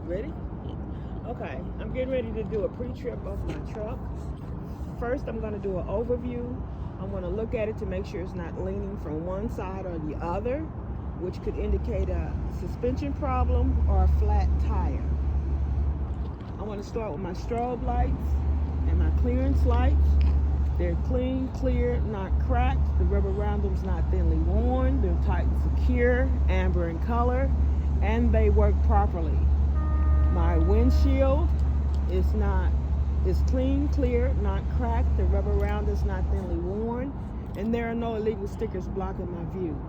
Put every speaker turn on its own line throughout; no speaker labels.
Ready? Okay, I'm getting ready to do a pre-trip of my truck. First, I'm going to do an overview. I'm going to look at it to make sure it's not leaning from one side or the other, which could indicate a suspension problem or a flat tire. I want to start with my strobe lights and my clearance lights. They're clean, clear, not cracked. The rubber around them's not thinly worn. They're tight and secure, amber in color, and they work properly. My windshield is clean, clear, not cracked. The rubber around is not thinly worn, and there are no illegal stickers blocking my view.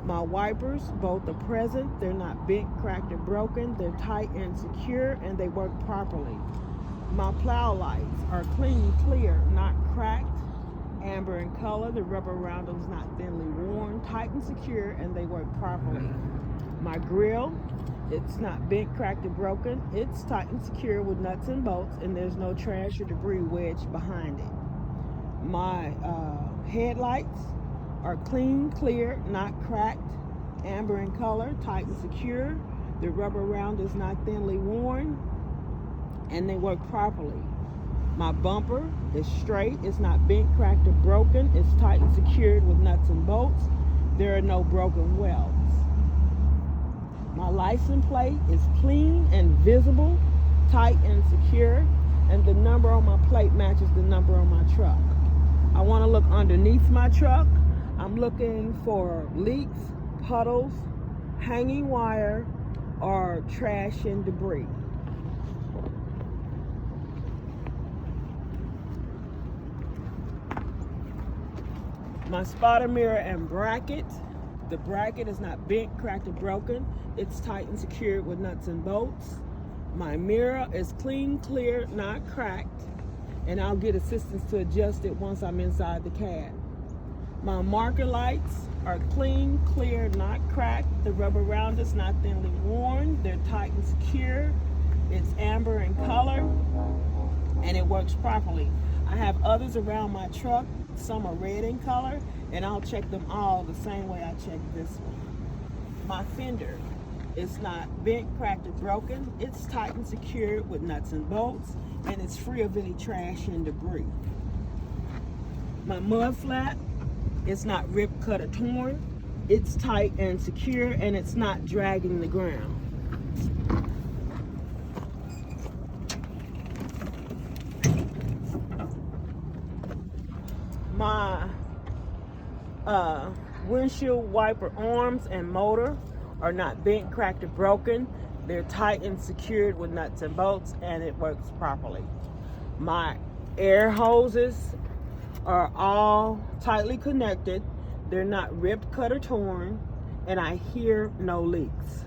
My wipers, both are present. They're not bent, cracked, or broken. They're tight and secure, and they work properly. My plow lights are clean, clear, not cracked, amber in color. The rubber around them is not thinly worn, tight and secure, and they work properly. My grill, it's not bent, cracked, or broken. It's tight and secure with nuts and bolts, and there's no trash or debris wedged behind it. My headlights are clean, clear, not cracked, amber in color, tight and secure. The rubber around is not thinly worn, and they work properly. My bumper is straight. It's not bent, cracked, or broken. It's tight and secured with nuts and bolts. There are no broken welds. My license plate is clean and visible, tight and secure, and the number on my plate matches the number on my truck. I want to look underneath my truck. I'm looking for leaks, puddles, hanging wire, or trash and debris. My spotter mirror and bracket. The bracket is not bent, cracked, or broken. It's tight and secured with nuts and bolts. My mirror is clean, clear, not cracked, and I'll get assistance to adjust it once I'm inside the cab. My marker lights are clean, clear, not cracked. The rubber around is not thinly worn. They're tight and secure. It's amber in color, and it works properly. I have others around my truck. Some are red in color, and I'll check them all the same way I checked this one. My fender is not bent, cracked, or broken. It's tight and secured with nuts and bolts, and it's free of any trash and debris. My mud flap is not ripped, cut, or torn. It's tight and secure, and it's not dragging the ground. My windshield wiper arms and motor are not bent, cracked, or broken. They're tight and secured with nuts and bolts, and it works properly. My air hoses are all tightly connected. They're not ripped, cut, or torn, and I hear no leaks.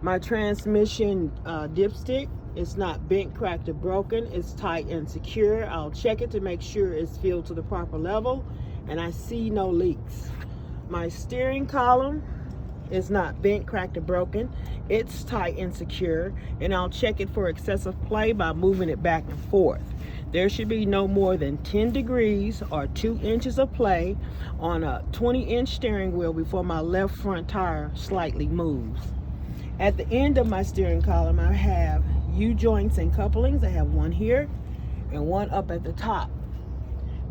My transmission dipstick is not bent, cracked, or broken. It's tight and secure. I'll check it to make sure it's filled to the proper level, and I see no leaks. My steering column is not bent, cracked, or broken. It's tight and secure, and I'll check it for excessive play by moving it back and forth. There should be no more than 10 degrees or 2 inches of play on a 20-inch steering wheel before my left front tire slightly moves. At the end of my steering column, I have U-joints and couplings. I have one here and one up at the top.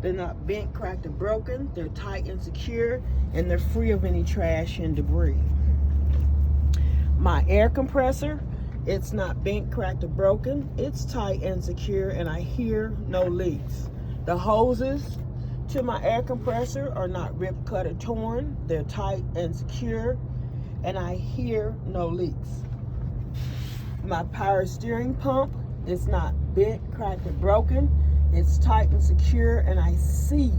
They're not bent, cracked, or broken. They're tight and secure, and they're free of any trash and debris. My air compressor, it's not bent, cracked, or broken. It's tight and secure, and I hear no leaks. The hoses to my air compressor are not ripped, cut, or torn. They're tight and secure, and I hear no leaks. My power steering pump is not bent, cracked, or broken. It's tight and secure, and I see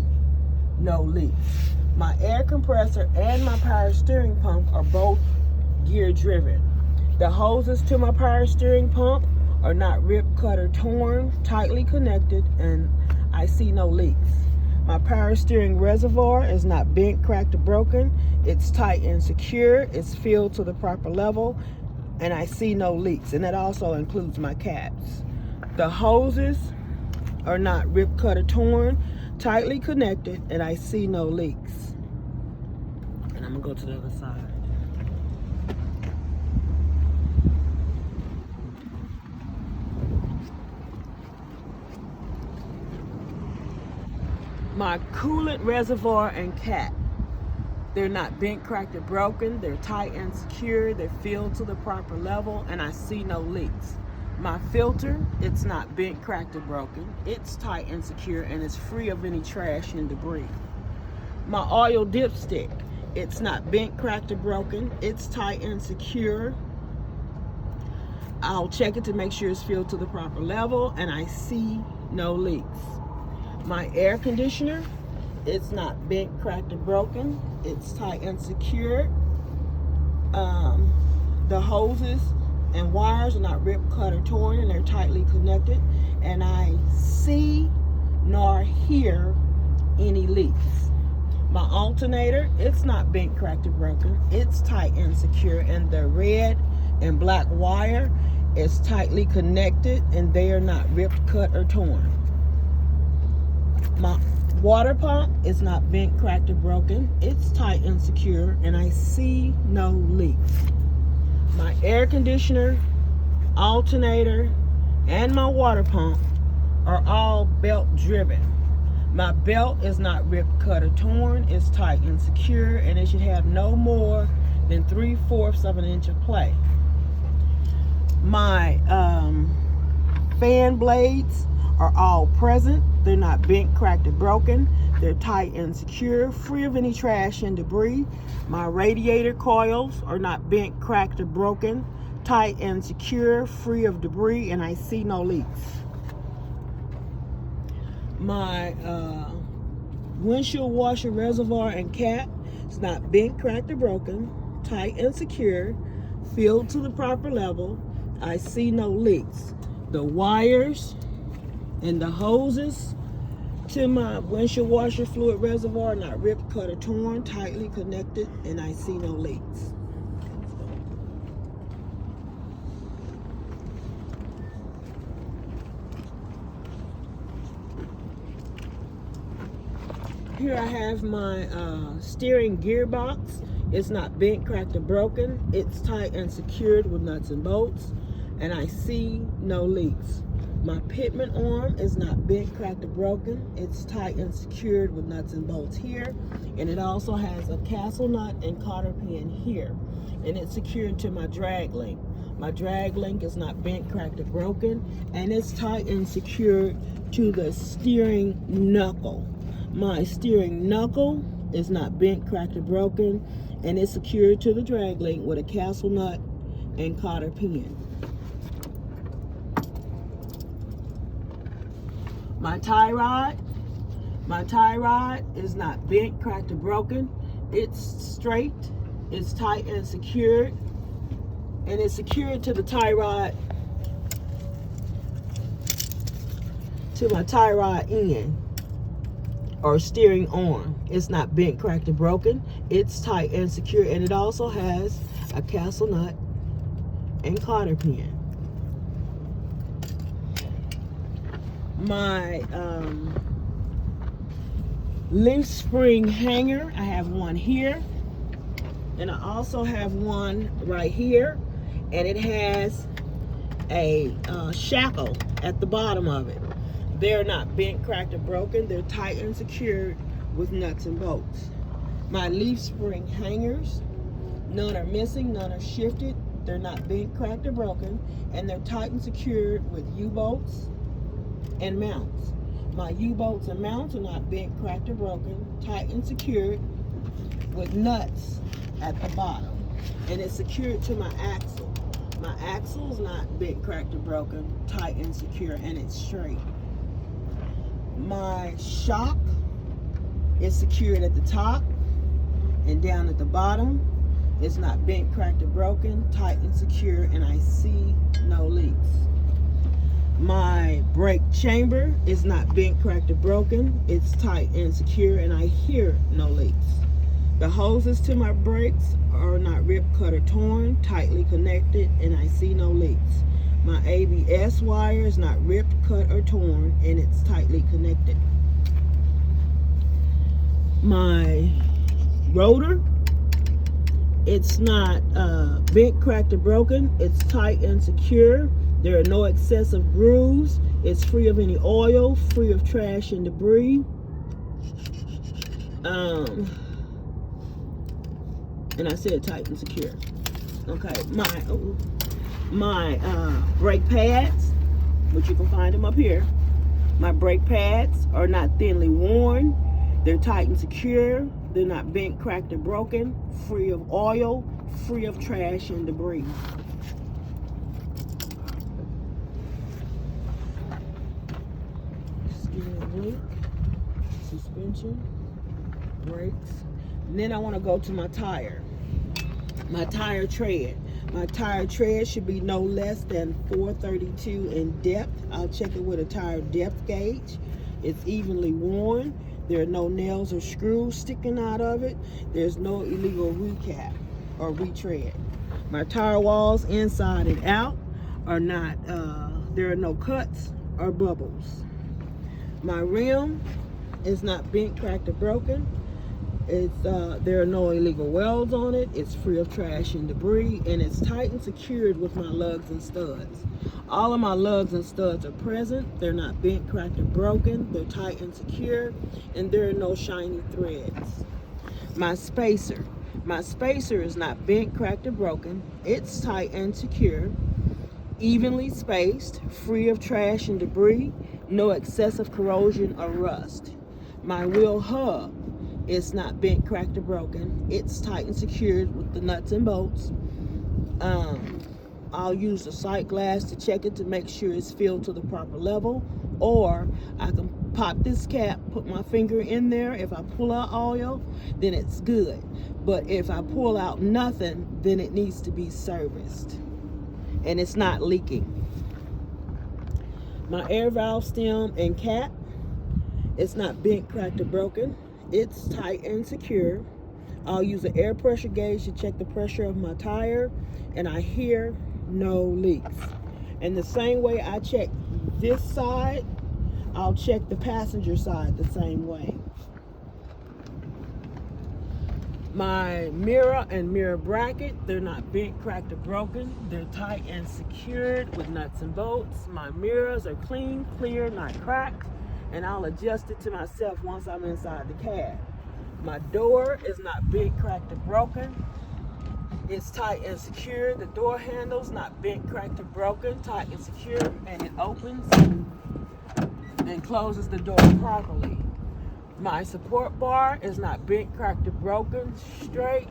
no leaks. My air compressor and my power steering pump are both gear driven. The hoses to my power steering pump are not ripped, cut, or torn, tightly connected, and I see no leaks. My power steering reservoir is not bent, cracked, or broken. It's tight and secure. It's filled to the proper level, and I see no leaks, and that also includes my caps. The hoses are not ripped, cut, or torn, tightly connected, and I see no leaks. And I'm gonna go to the other side. My coolant reservoir and cap, they're not bent, cracked, or broken. They're tight and secure. They're filled to the proper level, and I see no leaks. My filter, it's not bent, cracked, or broken. It's tight and secure, and it's free of any trash and debris. My oil dipstick, it's not bent, cracked, or broken. It's tight and secure. I'll check it to make sure it's filled to the proper level, and I see no leaks. My air conditioner, it's not bent, cracked, or broken. It's tight and secure. The hoses and wires are not ripped, cut, or torn, and they're tightly connected. And I see nor hear any leaks. My alternator, it's not bent, cracked, or broken. It's tight and secure, and the red and black wire is tightly connected, and they are not ripped, cut, or torn. My water pump is not bent, cracked, or broken. It's tight and secure, and I see no leaks. My air conditioner, alternator, and my water pump are all belt driven. My belt is not ripped, cut, or torn. It's tight and secure, and it should have no more than 3/4 of an inch of play. My fan blades are all present. They're not bent, cracked, or broken. They're tight and secure, free of any trash and debris. My radiator coils are not bent, cracked, or broken. Tight and secure, free of debris, and I see no leaks. My windshield washer reservoir and cap is not bent, cracked, or broken. Tight and secure, filled to the proper level. I see no leaks. The wires and the hoses to my windshield washer fluid reservoir are not ripped, cut, or torn, tightly connected, and I see no leaks. Here I have my steering gearbox. It's not bent, cracked, or broken. It's tight and secured with nuts and bolts, and I see no leaks. My pitman arm is not bent, cracked, or broken. It's tight and secured with nuts and bolts here, and it also has a castle nut and cotter pin here, and it's secured to my drag link. My drag link is not bent, cracked, or broken, and it's tight and secured to the steering knuckle. My steering knuckle is not bent, cracked, or broken, and it's secured to the drag link with a castle nut and cotter pin. My tie rod is not bent, cracked, or broken. It's straight, it's tight and secured, and it's secured to the tie rod, to my tie rod end or steering arm. It's not bent, cracked, or broken. It's tight and secure, and it also has a castle nut and cotter pin. My leaf spring hanger, I have one here, and I also have one right here, and it has a shackle at the bottom of it. They're not bent, cracked, or broken. They're tight and secured with nuts and bolts. My leaf spring hangers, none are missing, none are shifted. They're not bent, cracked, or broken, and they're tight and secured with U-bolts and mounts. My U-bolts and mounts are not bent, cracked, or broken, tight and secured with nuts at the bottom, and it's secured to my axle. My axle is not bent, cracked, or broken, tight and secure, and it's straight. My shock is secured at the top and down at the bottom. It's not bent, cracked, or broken, tight and secure, and I see no leaks. My brake chamber is not bent, cracked, or broken. It's tight and secure, and I hear no leaks. The hoses to my brakes are not ripped, cut, or torn, tightly connected, and I see no leaks. My ABS wire is not ripped, cut, or torn, and it's tightly connected. My rotor, it's not bent, cracked, or broken. It's tight and secure. There are no excessive grooves. It's free of any oil, free of trash and debris. And I said tight and secure. Okay, my brake pads, which you can find them up here. My brake pads are not thinly worn. They're tight and secure. They're not bent, cracked, or broken. Free of oil, free of trash and debris. Steering link, suspension, brakes. And then I want to go to my tire. My tire tread. My tire tread should be no less than 432 in depth. I'll check it with a tire depth gauge. It's evenly worn. There are no nails or screws sticking out of it. There's no illegal recap or retread. My tire walls inside and out are not, there are no cuts or bubbles. My rim is not bent, cracked, or broken. There are no illegal welds on it. It's free of trash and debris, and it's tight and secured with my lugs and studs. All of my lugs and studs are present. They're not bent, cracked, or broken. They're tight and secure, and there are no shiny threads. My spacer is not bent, cracked, or broken. It's tight and secure, evenly spaced, free of trash and debris, no excessive corrosion or rust. My wheel hub is not bent, cracked, or broken. It's tight and secured with the nuts and bolts. I'll use the sight glass to check it to make sure it's filled to the proper level, or I can pop this cap, put my finger in there. If I pull out oil, then it's good. But if I pull out nothing, then it needs to be serviced. And it's not leaking. My air valve stem and cap, it's not bent, cracked, or broken. It's tight and secure. I'll use an air pressure gauge to check the pressure of my tire, and I hear no leaks. And the same way I check this side, I'll check the passenger side the same way. My mirror and mirror bracket, they're not bent, cracked, or broken. They're tight and secured with nuts and bolts. My mirrors are clean, clear, not cracked, and I'll adjust it to myself once I'm inside the cab. My door is not bent, cracked, or broken. It's tight and secure. The door handle's not bent, cracked, or broken, tight and secure, and it opens and closes the door properly. My support bar is not bent, cracked, or broken, straight,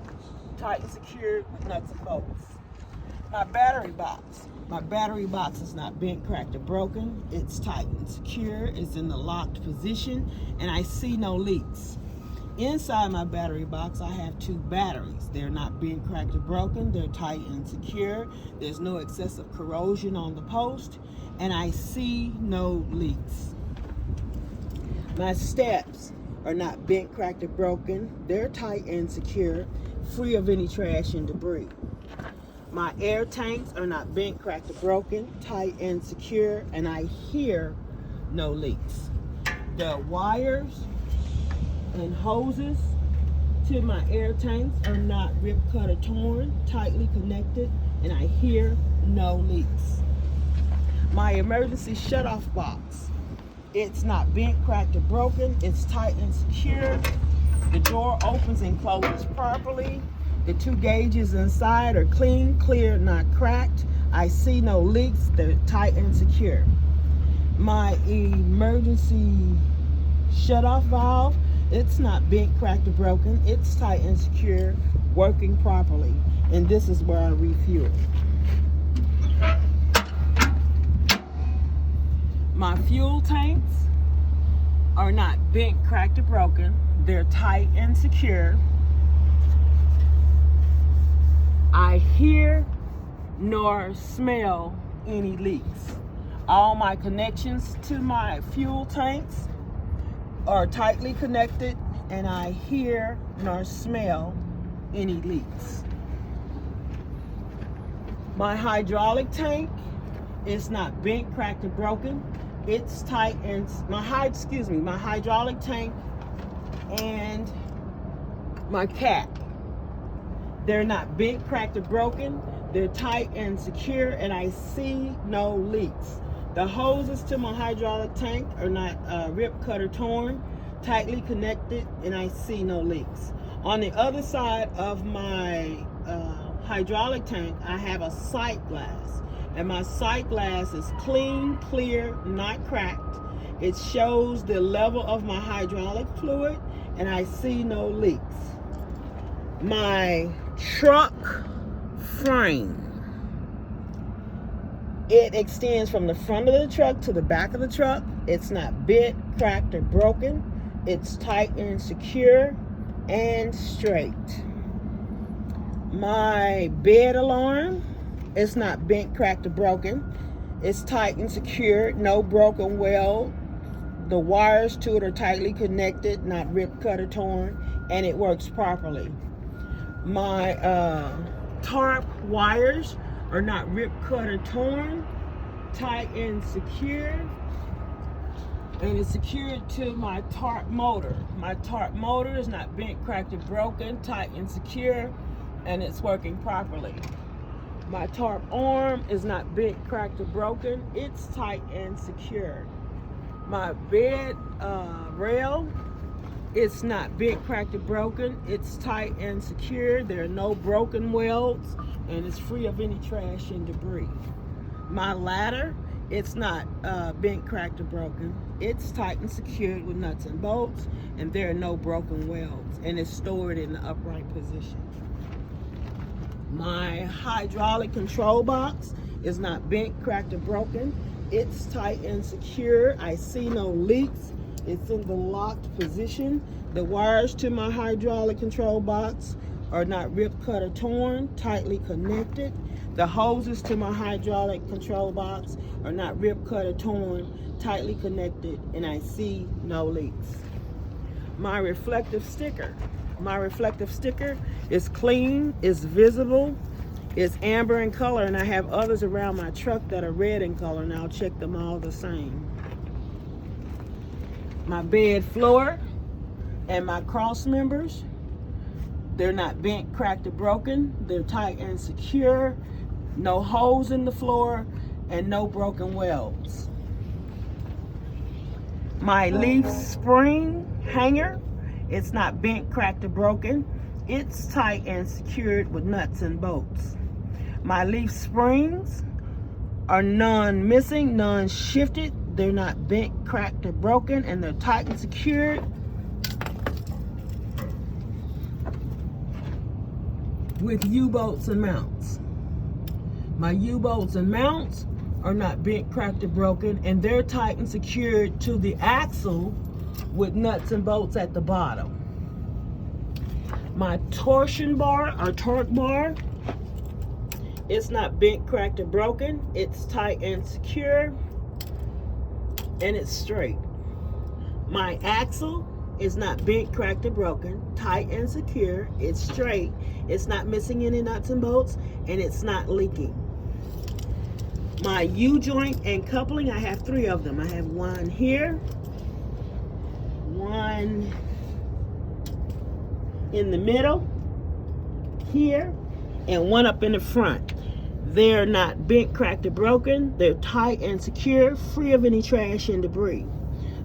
tight and secured with nuts and bolts. My battery box is not bent, cracked, or broken. It's tight and secure. It's in the locked position, and I see no leaks. Inside my battery box, I have 2 batteries. They're not bent, cracked, or broken. They're tight and secure. There's no excessive corrosion on the post, and I see no leaks. My steps are not bent, cracked, or broken. They're tight and secure, free of any trash and debris. My air tanks are not bent, cracked, or broken, tight and secure, and I hear no leaks. The wires and hoses to my air tanks are not ripped, cut, or torn, tightly connected, and I hear no leaks. My emergency shutoff box, it's not bent, cracked, or broken. It's tight and secure. The door opens and closes properly. The 2 gauges inside are clean, clear, not cracked. I see no leaks. They're tight and secure. My emergency shutoff valve, it's not bent, cracked, or broken. It's tight and secure, working properly. And this is where I refuel. My fuel tanks are not bent, cracked, or broken. They're tight and secure. I hear nor smell any leaks. All my connections to my fuel tanks are tightly connected, and I hear nor smell any leaks. My hydraulic tank is not bent, cracked, or broken. It's tight and my hydraulic tank and my cap, they're not bent, cracked, or broken. They're tight and secure, and I see no leaks. The hoses to my hydraulic tank are not ripped, cut, or torn. tightly connected, and I see no leaks. On the other side of my hydraulic tank, I have a sight glass, and my sight glass is clean, clear, not cracked. It shows the level of my hydraulic fluid, and I see no leaks. My truck frame, it extends from the front of the truck to the back of the truck. It's not bent, cracked, or broken. It's tight and secure and straight. My bed alarm, it's not bent, cracked, or broken. It's tight and secure, no broken weld. The wires to it are tightly connected, not ripped, cut, or torn, and it works properly. My tarp wires are not ripped, cut, or torn, tight and secure, and it's secured to my tarp motor. My tarp motor is not bent, cracked, or broken, tight and secure, and it's working properly. My tarp arm is not bent, cracked, or broken. It's tight and secure. My bed rail, it's not bent, cracked, or broken. It's tight and secure. There are no broken welds, and it's free of any trash and debris. My ladder, it's not bent, cracked, or broken. It's tight and secured with nuts and bolts, and there are no broken welds, and it's stored in the upright position. My hydraulic control box is not bent, cracked, or broken. It's tight and secure. I see no leaks. It's in the locked position. The wires to my hydraulic control box are not ripped, cut, or torn, tightly connected. The hoses to my hydraulic control box are not ripped, cut, or torn, tightly connected, and I see no leaks. My reflective sticker. My reflective sticker is clean, is visible, is amber in color, and I have others around my truck that are red in color, and I'll check them all the same. My bed floor and my cross members, they're not bent, cracked, or broken. They're tight and secure, no holes in the floor, and no broken welds. My leaf spring hanger, it's not bent, cracked, or broken. It's tight and secured with nuts and bolts. My leaf springs are none missing, none shifted. They're not bent, cracked, or broken, and they're tight and secured with U-bolts and mounts. My U-bolts and mounts are not bent, cracked, or broken, and they're tight and secured to the axle with nuts and bolts at the bottom. My torsion bar or torque bar, it's not bent, cracked, or broken. It's tight and secure, and it's straight. My axle is not bent, cracked, or broken, tight and secure. It's straight. It's not missing any nuts and bolts, and it's not leaking. My U-joint and coupling, I have 3 of them. I have one here, one in the middle here, and one up in the front. They're not bent, cracked, or broken. They're tight and secure, free of any trash and debris.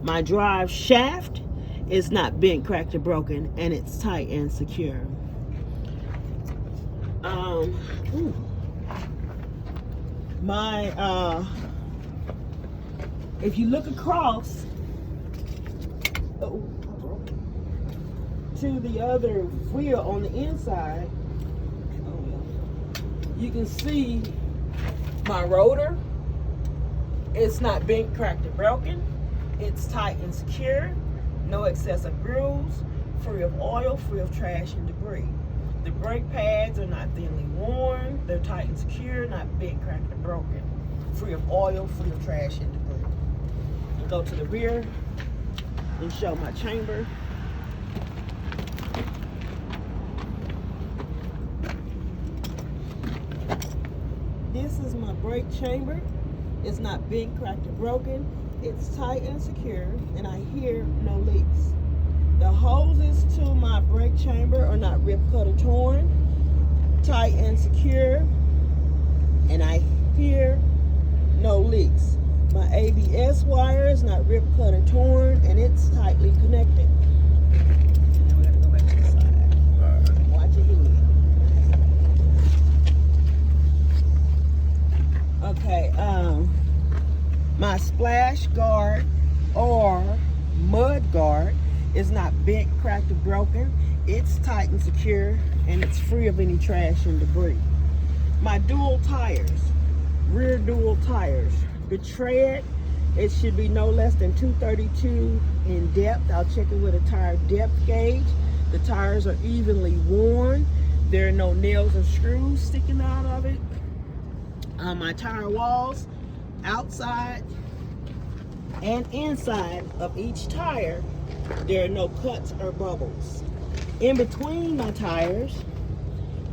My drive shaft is not bent, cracked, or broken, and it's tight and secure. If you look across to the other wheel on the inside, you can see my rotor. It's not bent, cracked, or broken. It's tight and secure, no excessive grooves, free of oil, free of trash and debris. The brake pads are not thinly worn. They're tight and secure, not bent, cracked, or broken, free of oil, free of trash and debris. I'll go to the rear and show my chamber. This is my brake chamber. It's not bent, cracked, or broken. It's tight and secure, and I hear no leaks. The hoses to my brake chamber are not ripped, cut, or torn, tight and secure, and I hear no leaks. My ABS wire is not ripped, cut, or torn, and it's tightly connected. And then we gotta go back to the side. Watch it here. Okay, my splash guard or mud guard is not bent, cracked, or broken. It's tight and secure, and it's free of any trash and debris. My dual tires, rear dual tires. The tread, it should be no less than 232 in depth. I'll check it with a tire depth gauge. The tires are evenly worn. There are no nails or screws sticking out of it. On my tire walls, outside and inside of each tire, there are no cuts or bubbles. In between my tires,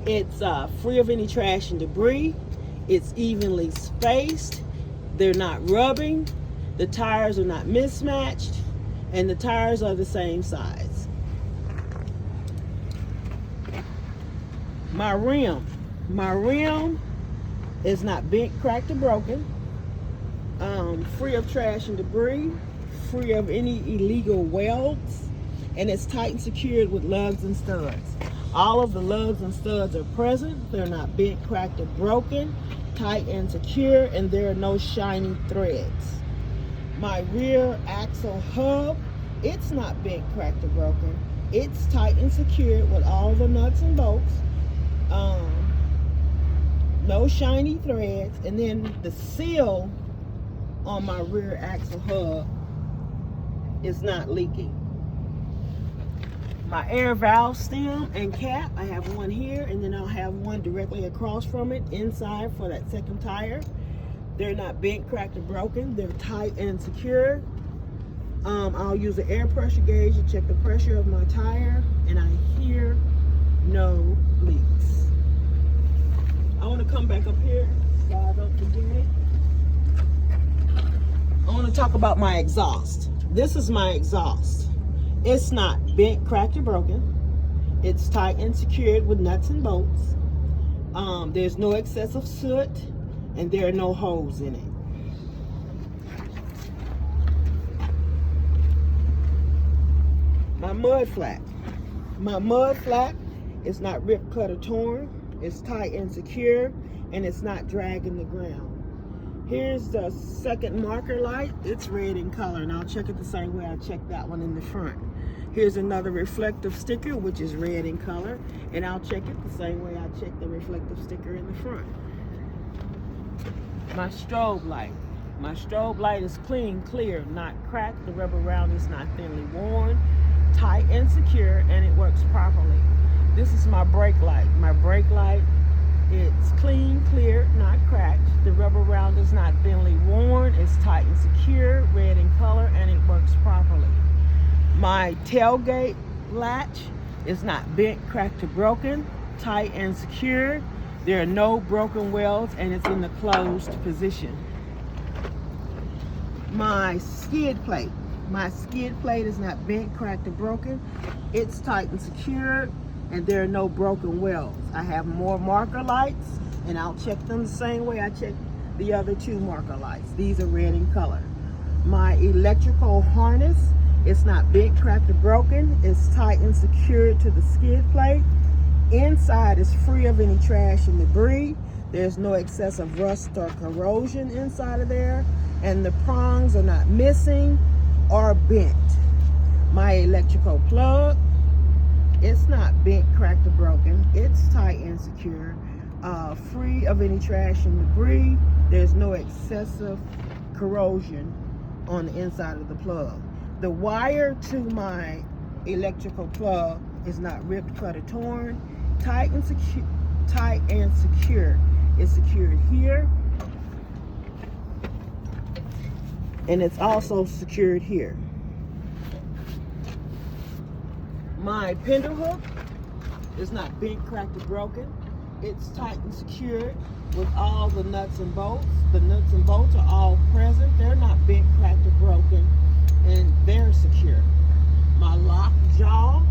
it's free of any trash and debris. It's evenly spaced. They're not rubbing. The tires are not mismatched, and the tires are the same size. My rim is not bent, cracked, or broken. Free of trash and debris, free of any illegal welds, and it's tight and secured with lugs and studs. All of the lugs and studs are present. They're not bent, cracked, or broken, tight and secure, and there are no shiny threads. My rear axle hub, it's not bent, cracked, or broken. It's tight and secured with all the nuts and bolts. No shiny threads, and then the seal on my rear axle hub is not leaking. My air valve stem and cap, I have one here, and then I'll have one directly across from it inside for that second tire. They're not bent, cracked, or broken. They're tight and secure. I'll use an air pressure gauge to check the pressure of my tire, and I hear no leaks. I want to come back up here so I don't forget it. I want to talk about my exhaust. This is my exhaust. It's not bent, cracked, or broken. It's tight and secured with nuts and bolts. There's no excessive soot, and there are no holes in it. My mud flap. My mud flap is not ripped, cut, or torn. It's tight and secure, and it's not dragging the ground. Here's the second marker light. It's red in color, and I'll check it the same way I checked that one in the front. Here's another reflective sticker, which is red in color, and I'll check it the same way I checked the reflective sticker in the front. My strobe light. My strobe light is clean, clear, not cracked. The rubber round is not thinly worn, tight and secure, and it works properly. This is my brake light. My brake light, it's clean, clear, not cracked. The rubber round is not thinly worn. It's tight and secure, red in color, and it works properly. My tailgate latch is not bent, cracked, or broken, tight and secure. There are no broken welds, and it's in the closed position. My skid plate. My skid plate is not bent, cracked, or broken. It's tight and secure, and there are no broken welds. I have more marker lights, and I'll check them the same way I checked the other two marker lights. These are red in color. My electrical harness, it's not bent, cracked, or broken. It's tight and secured to the skid plate. Inside is free of any trash and debris. There's no excessive rust or corrosion inside of there, and the prongs are not missing or bent. My electrical plug, it's not bent, cracked, or broken. It's tight and secure, free of any trash and debris. There's no excessive corrosion on the inside of the plug. The wire to my electrical plug is not ripped, cut, or torn. Tight and secure. It's secured here, and it's also secured here. My pintle hook is not bent, cracked, or broken. It's tight and secured with all the nuts and bolts. The nuts and bolts are all present. They're not bent, cracked, or broken, and they're secure. My lock jaw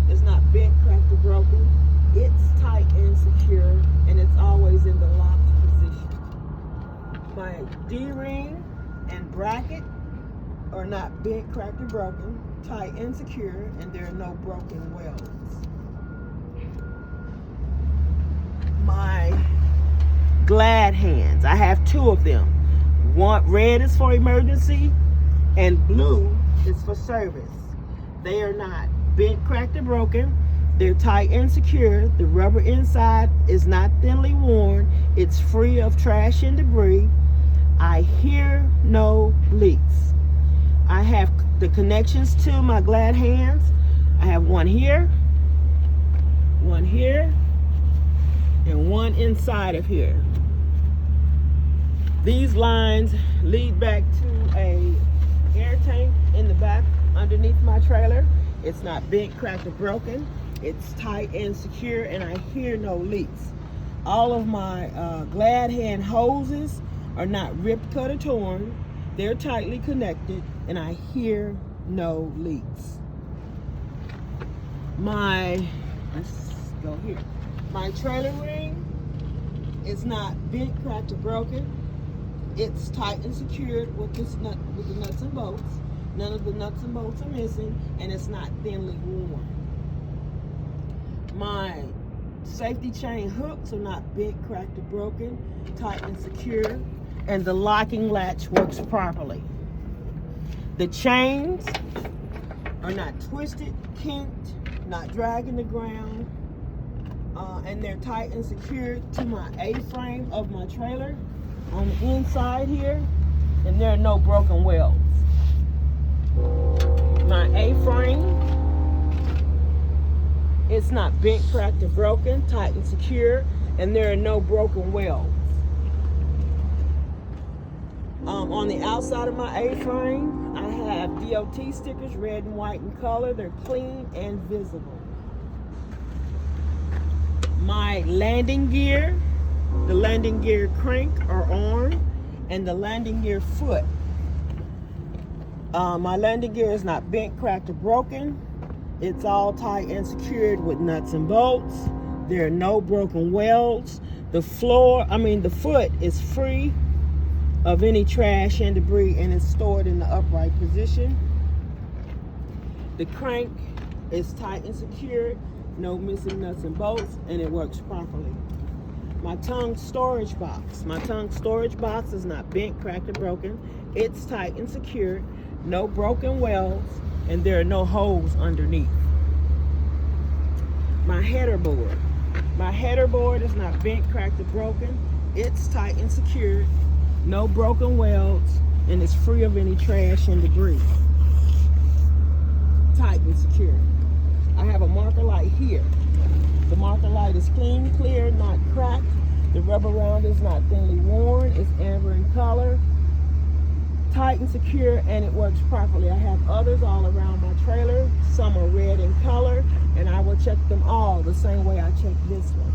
is not bent, cracked, or broken. It's tight and secure, and it's always in the locked position. My D-ring and bracket are not bent, cracked, or broken, tight and secure, and there are no broken welds. My glad hands, I have two of them. One red is for emergency and blue is for service. They are not bent, cracked, or broken. They're tight and secure. The rubber inside is not thinly worn. It's free of trash and debris. I hear no leaks. I have the connections to my glad hands. I have one here, and one inside of here. These lines lead back to a air tank in the back underneath my trailer. It's not bent, cracked, or broken. It's tight and secure, and I hear no leaks. All of my glad hand hoses are not ripped, cut, or torn. They're tightly connected, and I hear no leaks. Let's go here. My trailer ring is not bent, cracked, or broken. It's tight and secured with the nuts and bolts. None of the nuts and bolts are missing, and it's not thinly worn. My safety chain hooks are not bent, cracked, or broken, tight and secure, and the locking latch works properly. The chains are not twisted, kinked, not dragging the ground, and they're tight and secured to my A-frame of my trailer on the inside here, and there are no broken welds. My A-frame, it's not bent, cracked, or broken, tight and secure, and there are no broken welds. On the outside of my A-frame, I have DOT stickers, red and white in color. They're clean and visible. My landing gear, the landing gear crank or arm, and the landing gear foot. My landing gear is not bent, cracked, or broken. It's all tight and secured with nuts and bolts. There are no broken welds. The foot is free of any trash and debris, and is stored in the upright position. The crank is tight and secured, no missing nuts and bolts, and it works properly. My tongue storage box. My tongue storage box is not bent, cracked, or broken. It's tight and secure, no broken welds, and there are no holes underneath. My header board. My header board is not bent, cracked, or broken. It's tight and secured, no broken welds, and it's free of any trash and debris. Tight and secure. I have a marker light here. The marker light is clean, clear, not cracked. The rubber round is not thinly worn. It's amber in color. Tight and secure, and it works properly. I have others all around my trailer. Some are red in color, and I will check them all the same way I check this one.